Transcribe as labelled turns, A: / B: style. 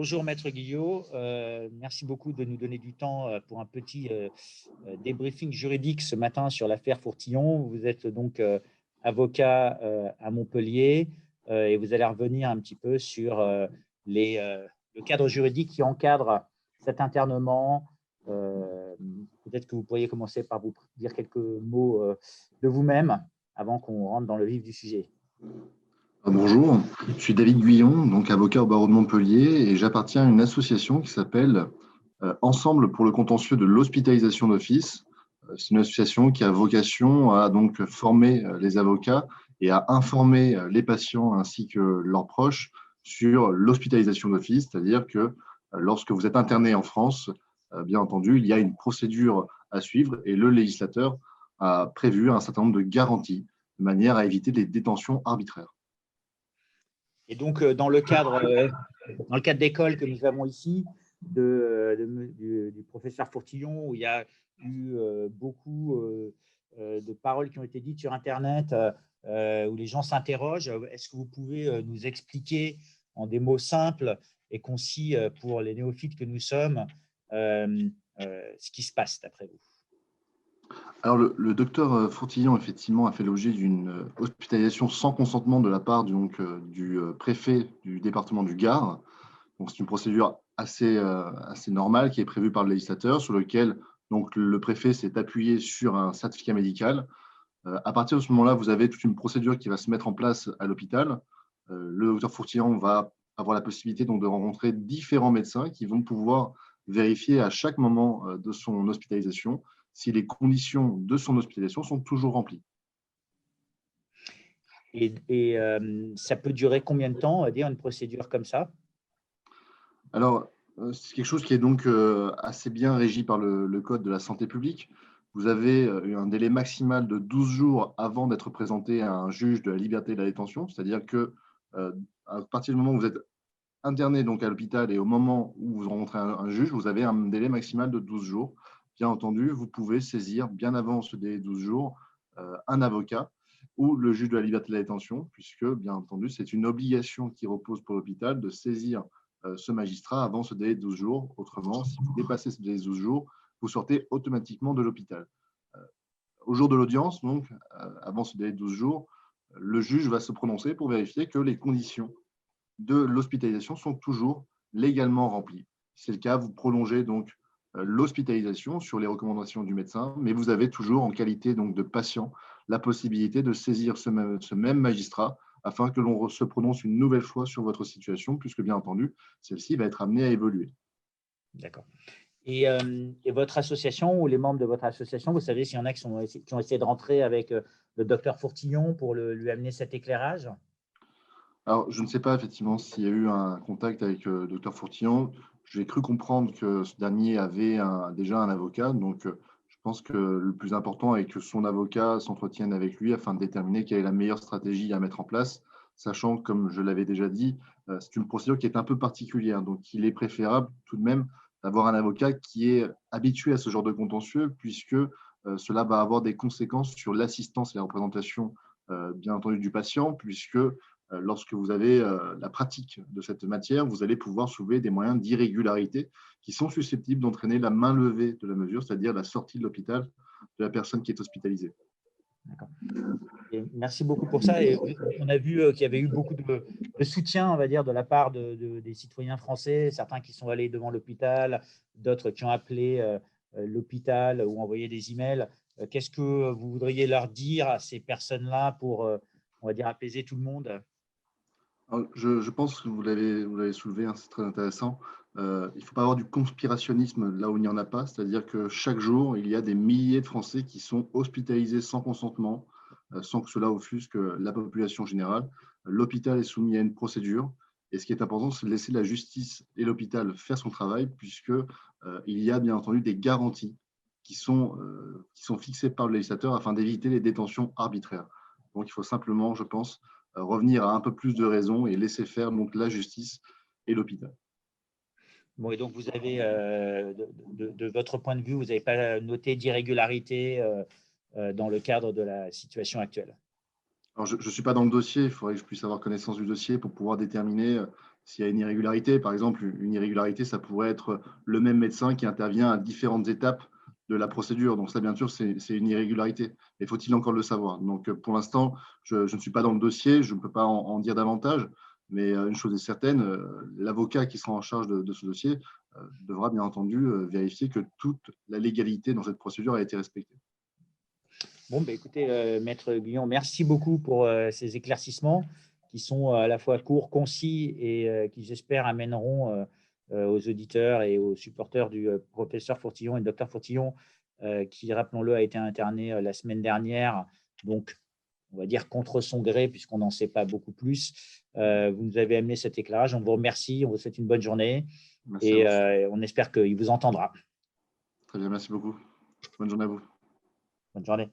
A: Bonjour Maître Guillot, merci beaucoup de nous donner du temps pour un petit débriefing juridique ce matin sur l'affaire Fourtillon. Vous êtes donc avocat à Montpellier et vous allez revenir un petit peu sur le cadre juridique qui encadre cet internement. Peut-être que vous pourriez commencer par vous dire quelques mots de vous-même avant qu'on rentre dans le vif du sujet.
B: Bonjour, je suis David Guyon, donc avocat au barreau de Montpellier, et j'appartiens à une association qui s'appelle Ensemble pour le contentieux de l'hospitalisation d'office. C'est une association qui a vocation à donc former les avocats et à informer les patients ainsi que leurs proches sur l'hospitalisation d'office, c'est-à-dire que lorsque vous êtes interné en France, bien entendu, il y a une procédure à suivre et le législateur a prévu un certain nombre de garanties de manière à éviter des détentions arbitraires.
A: Et donc, dans le cadre d'école que nous avons ici, du professeur Fourtillon, où il y a eu beaucoup de paroles qui ont été dites sur Internet, où les gens s'interrogent, est-ce que vous pouvez nous expliquer en des mots simples et concis pour les néophytes que nous sommes, ce qui se passe d'après vous?
B: Alors, le docteur Fourtillon, effectivement, a fait l'objet d'une hospitalisation sans consentement de la part du préfet du département du Gard. Donc, c'est une procédure assez normale qui est prévue par le législateur, sur lequel donc, le préfet s'est appuyé sur un certificat médical. À partir de ce moment-là, vous avez toute une procédure qui va se mettre en place à l'hôpital. Le docteur Fourtillon va avoir la possibilité donc, de rencontrer différents médecins qui vont pouvoir vérifier à chaque moment de son hospitalisation si les conditions de son hospitalisation sont toujours remplies.
A: Et ça peut durer combien de temps, on va dire, une procédure comme ça?
B: Alors, c'est quelque chose qui est donc assez bien régi par le Code de la santé publique. Vous avez un délai maximal de 12 jours avant d'être présenté à un juge de la liberté et de la détention, c'est-à-dire que à partir du moment où vous êtes interné donc à l'hôpital et au moment où vous rencontrez un juge, vous avez un délai maximal de 12 jours. Bien entendu, vous pouvez saisir bien avant ce délai de 12 jours un avocat ou le juge de la liberté de la détention, puisque bien entendu, c'est une obligation qui repose pour l'hôpital de saisir ce magistrat avant ce délai de 12 jours. Autrement, si vous dépassez ce délai de 12 jours, vous sortez automatiquement de l'hôpital. Au jour de l'audience, donc, avant ce délai de 12 jours, le juge va se prononcer pour vérifier que les conditions de l'hospitalisation sont toujours légalement remplies. Si c'est le cas, vous prolongez donc l'hospitalisation sur les recommandations du médecin, mais vous avez toujours, en qualité donc de patient, la possibilité de saisir ce même magistrat afin que l'on se prononce une nouvelle fois sur votre situation, puisque bien entendu, celle-ci va être amenée à évoluer.
A: D'accord. Et votre association ou les membres de votre association, vous savez s'il y en a qui ont essayé de rentrer avec le docteur Fourtillon pour lui amener cet éclairage?
B: Alors, je ne sais pas effectivement s'il y a eu un contact avec le docteur Fourtillon. J'ai cru comprendre que ce dernier avait déjà un avocat, donc je pense que le plus important est que son avocat s'entretienne avec lui afin de déterminer quelle est la meilleure stratégie à mettre en place, sachant, comme je l'avais déjà dit, c'est une procédure qui est un peu particulière, donc il est préférable tout de même d'avoir un avocat qui est habitué à ce genre de contentieux, puisque cela va avoir des conséquences sur l'assistance et la représentation, bien entendu, du patient, puisque lorsque vous avez la pratique de cette matière, vous allez pouvoir soulever des moyens d'irrégularité qui sont susceptibles d'entraîner la main levée de la mesure, c'est-à-dire la sortie de l'hôpital de la personne qui est hospitalisée.
A: D'accord. Et merci beaucoup pour ça. Et on a vu qu'il y avait eu beaucoup de soutien, on va dire, de la part des citoyens français, certains qui sont allés devant l'hôpital, d'autres qui ont appelé l'hôpital ou envoyé des emails. Qu'est-ce que vous voudriez leur dire à ces personnes-là pour, on va dire, apaiser tout le monde?
B: Alors, je pense que vous l'avez soulevé, hein, c'est très intéressant. Il ne faut pas avoir du conspirationnisme là où il n'y en a pas, c'est-à-dire que chaque jour, il y a des milliers de Français qui sont hospitalisés sans consentement, sans que cela offusque la population générale. L'hôpital est soumis à une procédure, et ce qui est important, c'est de laisser la justice et l'hôpital faire son travail, puisque il y a bien entendu des garanties qui sont fixées par le législateur afin d'éviter les détentions arbitraires. Donc, il faut simplement, je pense, revenir à un peu plus de raison et laisser faire donc la justice et l'hôpital.
A: Bon, et donc, vous avez, de votre point de vue, vous n'avez pas noté d'irrégularité dans le cadre de la situation actuelle?
B: Alors, je ne suis pas dans le dossier, il faudrait que je puisse avoir connaissance du dossier pour pouvoir déterminer s'il y a une irrégularité, par exemple, une irrégularité, ça pourrait être le même médecin qui intervient à différentes étapes de la procédure. Donc ça, bien sûr, c'est une irrégularité. Mais faut-il encore le savoir? Donc pour l'instant, je ne suis pas dans le dossier, je ne peux pas en dire davantage. Mais une chose est certaine, l'avocat qui sera en charge de ce dossier devra bien entendu vérifier que toute la légalité dans cette procédure a été respectée.
A: Bon, bah, écoutez, Maître Guillon, merci beaucoup pour ces éclaircissements qui sont à la fois courts, concis et qui, j'espère, amèneront aux auditeurs et aux supporters du professeur Fourtillon et docteur Fourtillon, qui, rappelons-le, a été interné la semaine dernière, donc on va dire contre son gré, puisqu'on n'en sait pas beaucoup plus. Vous nous avez amené cet éclairage, on vous remercie, on vous souhaite une bonne journée
B: Merci à
A: et
B: vous.
A: on espère qu'il vous entendra.
B: Très bien, merci beaucoup. Bonne journée à vous.
A: Bonne journée.